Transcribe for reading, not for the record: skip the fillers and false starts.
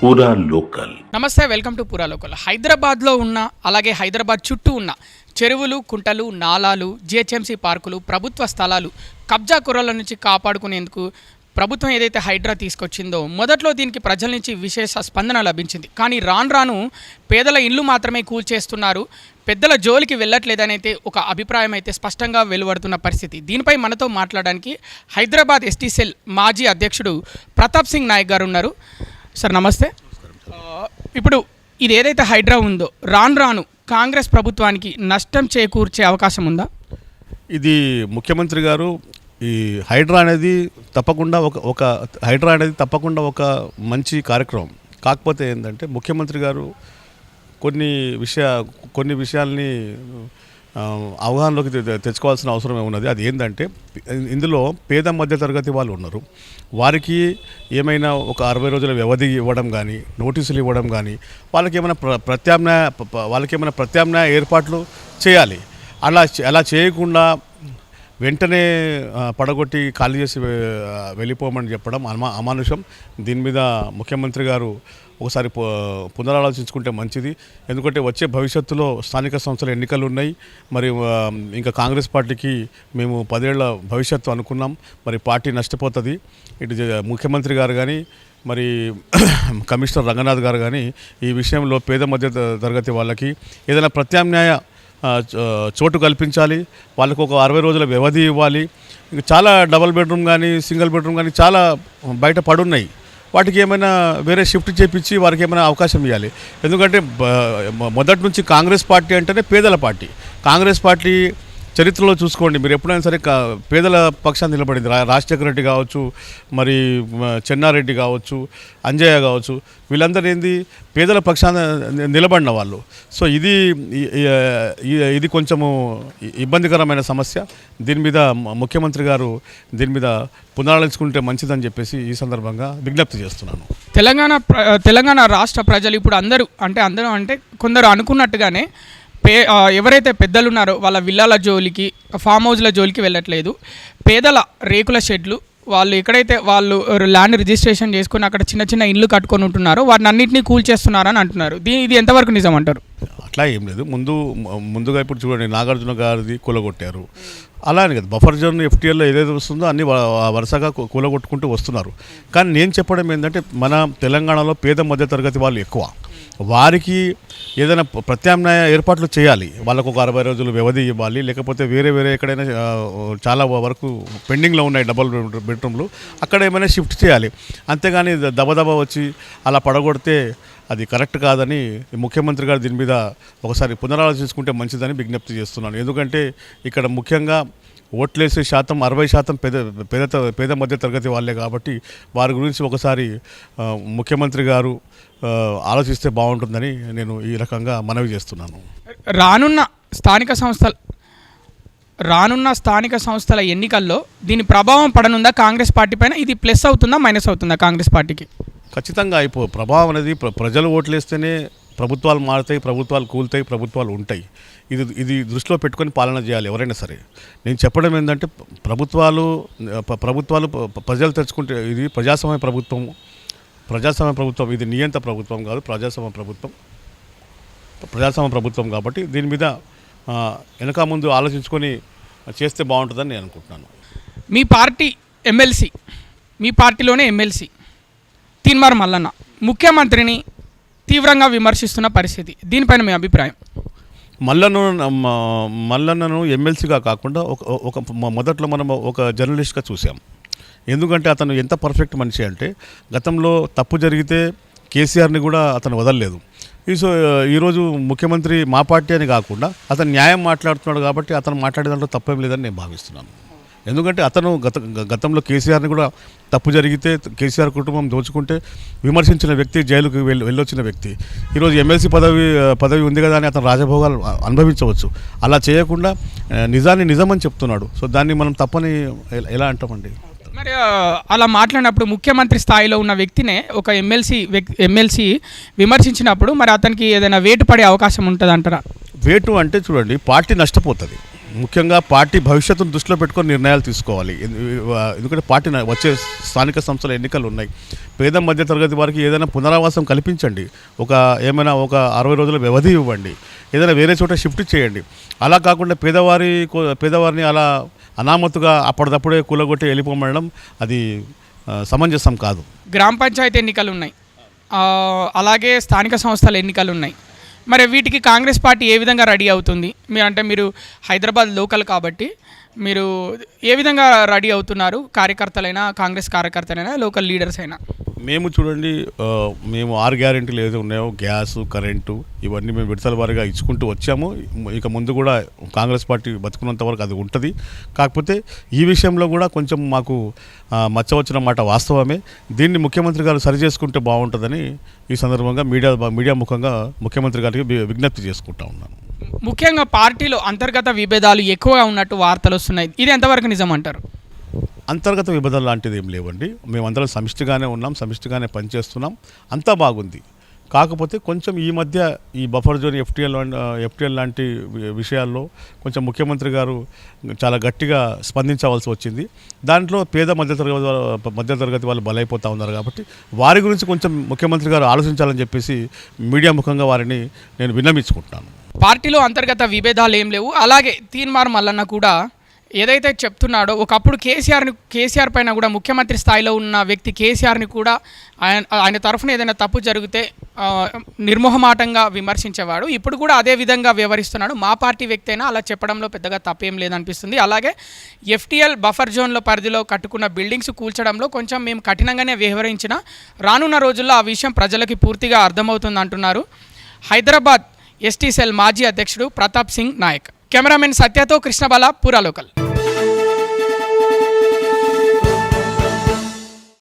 పూరా లోకల్. నమస్తే, welcome to పూరా లోకల్. హైదరాబాద్లో ఉన్న అలాగే హైదరాబాద్ చుట్టూ ఉన్న చెరువులు, కుంటలు, నాలాలు, జిహెచ్ఎంసీ పార్కులు, ప్రభుత్వ స్థలాలు కబ్జా కుర్రల నుంచి కాపాడుకునేందుకు ప్రభుత్వం ఏదైతే హైడ్రా తీసుకొచ్చిందో మొదట్లో దీనికి ప్రజల నుంచి విశేష స్పందన లభించింది. కానీ రాను రాను పేదల ఇల్లు మాత్రమే కూల్చేస్తున్నారు, పెద్దల జోలికి వెళ్ళట్లేదనైతే ఒక అభిప్రాయం అయితే స్పష్టంగా వెలువడుతున్న పరిస్థితి. దీనిపై మనతో మాట్లాడడానికి హైదరాబాద్ ఎస్టీ సెల్ మాజీ అధ్యక్షుడు ప్రతాప్ సింగ్ నాయక్ గారు ఉన్నారు. సార్ నమస్తే. ఇప్పుడు ఇది ఏదైతే హైడ్రా ఉందో రాను రాను కాంగ్రెస్ ప్రభుత్వానికి నష్టం చేకూర్చే అవకాశం ఉందా? ఇది ముఖ్యమంత్రి గారు ఈ హైడ్రా అనేది తప్పకుండా ఒక మంచి కార్యక్రమం. కాకపోతే ఏంటంటే ముఖ్యమంత్రి గారు కొన్ని విషయాల్ని అవగాహనలోకి తెచ్చుకోవాల్సిన అవసరం ఉన్నది. అది ఏంటంటే ఇందులో పేద మధ్య తరగతి వాళ్ళు ఉన్నారు. వారికి ఏమైనా ఒక 60 రోజుల వ్యవధి ఇవ్వడం కానీ, నోటీసులు ఇవ్వడం కానీ, వాళ్ళకి ఏమైనా ప్రత్యామ్నాయ ఏర్పాట్లు చేయాలి. అలా చేయకుండా వెంటనే పడగొట్టి ఖాళీ చేసి వెళ్ళిపోమని చెప్పడం అమానుషం. దీని మీద ముఖ్యమంత్రి గారు ఒకసారి పునరాలోచించుకుంటే మంచిది. ఎందుకంటే వచ్చే భవిష్యత్తులో స్థానిక సంస్థల ఎన్నికలు ఉన్నాయి. మరి ఇంకా కాంగ్రెస్ పార్టీకి మేము 10 ఏళ్ల భవిష్యత్తు అనుకున్నాం. మరి పార్టీ నష్టపోతుంది. ఇటు ముఖ్యమంత్రి గారు కానీ, మరి కమిషనర్ రంగనాథ్ గారు కానీ ఈ విషయంలో పేద మధ్య తరగతి వాళ్ళకి ఏదైనా ప్రత్యామ్నాయ చోటు కల్పించాలి. వాళ్ళకు ఒక 60 రోజుల వ్యవధి ఇవ్వాలి. ఇంకా చాలా డబుల్ బెడ్రూమ్ కానీ, సింగిల్ బెడ్రూమ్ కానీ చాలా బయట పడున్నాయి. వాటికి ఏమైనా వేరే షిఫ్ట్ చేపించి వారికి ఏమైనా అవకాశం ఇవ్వాలి. ఎందుకంటే మొదటి నుంచి కాంగ్రెస్ పార్టీ అంటేనే పేదల పార్టీ. కాంగ్రెస్ పార్టీ చరిత్రలో చూసుకోండి, మీరు ఎప్పుడైనా సరే పేదల పక్షాన్ని నిలబడింది. రాజశేఖర రెడ్డి కావచ్చు, మరి చెన్నారెడ్డి కావచ్చు, అంజయ్య కావచ్చు, వీళ్ళందరూ ఏంది పేదల పక్షాన నిలబడిన వాళ్ళు. సో ఇది కొంచెము ఇబ్బందికరమైన సమస్య. దీని మీద ముఖ్యమంత్రి గారు దీని మీద పునరాలోచించుకుంటే మంచిదని చెప్పేసి ఈ సందర్భంగా విజ్ఞప్తి చేస్తున్నాను. తెలంగాణ రాష్ట్ర ప్రజలు ఇప్పుడు అందరూ అంటే కొందరు అనుకున్నట్టుగానే ఎవరైతే పెద్దలు ఉన్నారో వాళ్ళ విల్లాల జోలికి, ఫామ్ హౌస్ల జోలికి వెళ్ళట్లేదు. పేదల రేకుల షెడ్లు వాళ్ళు ఎక్కడైతే వాళ్ళు ల్యాండ్ రిజిస్ట్రేషన్ చేసుకుని అక్కడ చిన్న చిన్న ఇళ్ళు కట్టుకొని ఉంటున్నారో వాటిని అన్నింటినీ కూల్చేస్తున్నారని అంటున్నారు. ఇది ఎంతవరకు నిజం అంటారు? అట్లా ఏం లేదు. ముందుగా ఇప్పుడు చూడండి, నాగార్జున గారిది కూలగొట్టారు. అలా అని కదా, బఫర్ జోన్ ఎఫ్టీఎల్లో ఏదైతే వస్తుందో అన్ని వరుసగా కూలగొట్టుకుంటూ వస్తున్నారు. కానీ నేను చెప్పడం ఏంటంటే మన తెలంగాణలో పేద మధ్య తరగతి వాళ్ళు ఎక్కువ. వారికి ఏదైనా ప్రత్యామ్నాయ ఏర్పాట్లు చేయాలి. వాళ్ళకు ఒక 60 రోజులు వ్యవధి ఇవ్వాలి. లేకపోతే వేరే ఎక్కడైనా చాలా వరకు పెండింగ్లో ఉన్నాయి డబుల్ బెడ్రూమ్లు, అక్కడ ఏమైనా షిఫ్ట్ చేయాలి. అంతేగాని దబదబ వచ్చి అలా పడగొడితే అది కరెక్ట్ కాదని ముఖ్యమంత్రి గారు దీని మీద ఒకసారి పునరాలోచించుకుంటే మంచిదని విజ్ఞప్తి చేస్తున్నాను. ఎందుకంటే ఇక్కడ ముఖ్యంగా ఓట్లేసే శాతం 60% పేద మధ్య తరగతి వాళ్ళే. కాబట్టి వారి గురించి ఒకసారి ముఖ్యమంత్రి గారు ఆలోచిస్తే బాగుంటుందని నేను ఈ రకంగా మనవి చేస్తున్నాను. రానున్న స్థానిక సంస్థల ఎన్నికల్లో దీని ప్రభావం పడనుందా కాంగ్రెస్ పార్టీ పైన? ఇది ప్లస్ అవుతుందా, మైనస్ అవుతుందా కాంగ్రెస్ పార్టీకి? ఖచ్చితంగా ప్రభావం అనేది ప్రజలు ఓట్లేస్తేనే ప్రభుత్వాలు మారుతాయి, ప్రభుత్వాలు కూలుతాయి, ప్రభుత్వాలు ఉంటాయి. ఇది దృష్టిలో పెట్టుకొని పాలన చేయాలి ఎవరైనా సరే. నేను చెప్పడం ఏంటంటే ప్రభుత్వాలు ప్రజలు తెచ్చుకుంటే ఇది ప్రజాస్వామ్య ప్రభుత్వం. ఇది నియంత ప్రభుత్వం కాదు, ప్రజాస్వామ్య ప్రభుత్వం. కాబట్టి దీని మీద వెనక ముందు ఆలోచించుకొని చేస్తే బాగుంటుందని నేను అనుకుంటున్నాను. మీ పార్టీలోనే ఎమ్మెల్సీ తీన్మార్ మల్లన్న ముఖ్యమంత్రిని తీవ్రంగా విమర్శిస్తున్న పరిస్థితి, దీనిపైన మీ అభిప్రాయం? మల్లన్నను ఎమ్మెల్సీగా కాకుండా మొదట్లో మనం ఒక జర్నలిస్ట్గా చూసాం. ఎందుకంటే అతను ఎంత పర్ఫెక్ట్ మనిషి అంటే గతంలో తప్పు జరిగితే కేసీఆర్ని కూడా అతను వదలలేదు. ఈరోజు ముఖ్యమంత్రి మా పార్టీ అని కాకుండా అతను న్యాయం మాట్లాడుతున్నాడు. కాబట్టి అతను మాట్లాడే దాంట్లో తప్పేం లేదని నేను భావిస్తున్నాను. ఎందుకంటే అతను గతంలో కేసీఆర్ని కూడా తప్పు జరిగితే, కేసీఆర్ కుటుంబం దోచుకుంటే విమర్శించిన వ్యక్తి, జైలుకు వెళ్ళొచ్చిన వ్యక్తి. ఈరోజు ఎమ్మెల్సీ పదవి ఉంది కదా అని అతను రాజభోగాలు అనుభవించవచ్చు. అలా చేయకుండా నిజాన్ని నిజమని చెప్తున్నాడు. సో దాన్ని మనం తప్పని ఎలా అంటామండి? మరి అలా మాట్లాడినప్పుడు ముఖ్యమంత్రి స్థాయిలో ఉన్న వ్యక్తినే ఒక ఎమ్మెల్సీ విమర్శించినప్పుడు మరి అతనికి ఏదైనా వేటు పడే అవకాశం ఉంటుంది అంటారా? వేటు అంటే చూడండి, పార్టీ నష్టపోతుంది. ముఖ్యంగా పార్టీ భవిష్యత్తును దృష్టిలో పెట్టుకొని నిర్ణయాలు తీసుకోవాలి. ఎందుకంటే పార్టీ వచ్చే స్థానిక సంస్థల ఎన్నికలు ఉన్నాయి. పేద మధ్య తరగతి వారికి ఏదైనా పునరావాసం కల్పించండి, ఏమైనా ఒక 60 రోజుల వ్యవధి ఇవ్వండి, ఏదైనా వేరే చోట షిఫ్ట్ చేయండి. అలా కాకుండా పేదవారిని అలా అనామతుగా అప్పటిదప్పుడే కూలగొట్టి వెళ్ళిపోమనడం అది సమంజసం కాదు. గ్రామ పంచాయతీ ఎన్నికలు ఉన్నాయి, అలాగే స్థానిక సంస్థల ఎన్నికలు ఉన్నాయి. మరి వీటికి కాంగ్రెస్ పార్టీ ఏ విధంగా రెడీ అవుతుంది? మీరు హైదరాబాద్ లోకల్ కాబట్టి మీరు ఏ విధంగా రెడీ అవుతున్నారు? కార్యకర్తలైనా, కాంగ్రెస్ కార్యకర్తలైనా, లోకల్ లీడర్స్ అయినా? మేము చూడండి, మేము 6 గ్యారెంటీలు ఏదైతే ఉన్నాయో గ్యాసు, కరెంటు ఇవన్నీ మేము విడతల వారీగా ఇచ్చుకుంటూ వచ్చాము. ఇక ముందు కూడా కాంగ్రెస్ పార్టీ బతుకున్నంత వరకు అది ఉంటుంది. కాకపోతే ఈ విషయంలో కూడా కొంచెం మాకు మచ్చ వచ్చిన మాట వాస్తవమే. దీన్ని ముఖ్యమంత్రి గారు సరి చేసుకుంటే బాగుంటుందని ఈ సందర్భంగా మీడియా ముఖంగా ముఖ్యమంత్రి గారికి విజ్ఞప్తి చేసుకుంటా ఉన్నాను. ముఖ్యంగా పార్టీలో అంతర్గత విభేదాలు ఎక్కువగా ఉన్నట్టు వార్తలు వస్తున్నాయి. ఇది ఎంతవరకు నిజం అంటారు? అంతర్గత విభేదాలు లాంటిది ఏం లేవండి. మేమందరం సమిష్టిగానే ఉన్నాం, సమిష్టిగానే పనిచేస్తున్నాం, అంతా బాగుంది. కాకపోతే కొంచెం ఈ మధ్య ఈ బఫర్ జోన్ ఎఫ్టీఎల్ లాంటి విషయాల్లో కొంచెం ముఖ్యమంత్రి గారు చాలా గట్టిగా స్పందించవలసి వచ్చింది. దాంట్లో మధ్యతరగతి వాళ్ళు బలైపోతూ ఉన్నారు. కాబట్టి వారి గురించి కొంచెం ముఖ్యమంత్రి గారు ఆలోచించాలని చెప్పేసి మీడియా ముఖంగా వారిని నేను విన్నవించుకుంటున్నాను. పార్టీలో అంతర్గత విభేదాలు ఏం లేవు. అలాగే తీన్మార్ మల్లన్న కూడా ఏదైతే చెప్తున్నాడో, ఒకప్పుడు కేసీఆర్ పైన కూడా ముఖ్యమంత్రి స్థాయిలో ఉన్న వ్యక్తి కేసీఆర్ని కూడా ఆయన తరఫున ఏదైనా తప్పు జరిగితే నిర్మోహమాటంగా విమర్శించేవాడు. ఇప్పుడు కూడా అదే విధంగా వ్యవహరిస్తున్నాడు. మా పార్టీ వ్యక్తి అయినా అలా చెప్పడంలో పెద్దగా తప్పేం లేదనిపిస్తుంది. అలాగే ఎఫ్టీఎల్ బఫర్ జోన్లో పరిధిలో కట్టుకున్న బిల్డింగ్స్ కూల్చడంలో కొంచెం మేము కఠినంగానే వ్యవహరించిన రానున్న రోజుల్లో ఆ విషయం ప్రజలకి పూర్తిగా అర్థమవుతుంది అంటున్నారు హైదరాబాద్ ఎస్టీ సెల్ మాజీ అధ్యక్షుడు ప్రతాప్ సింగ్ నాయక్. కెమెరామెన్ సత్యతో కృష్ణబాల, పూరా లోకల్.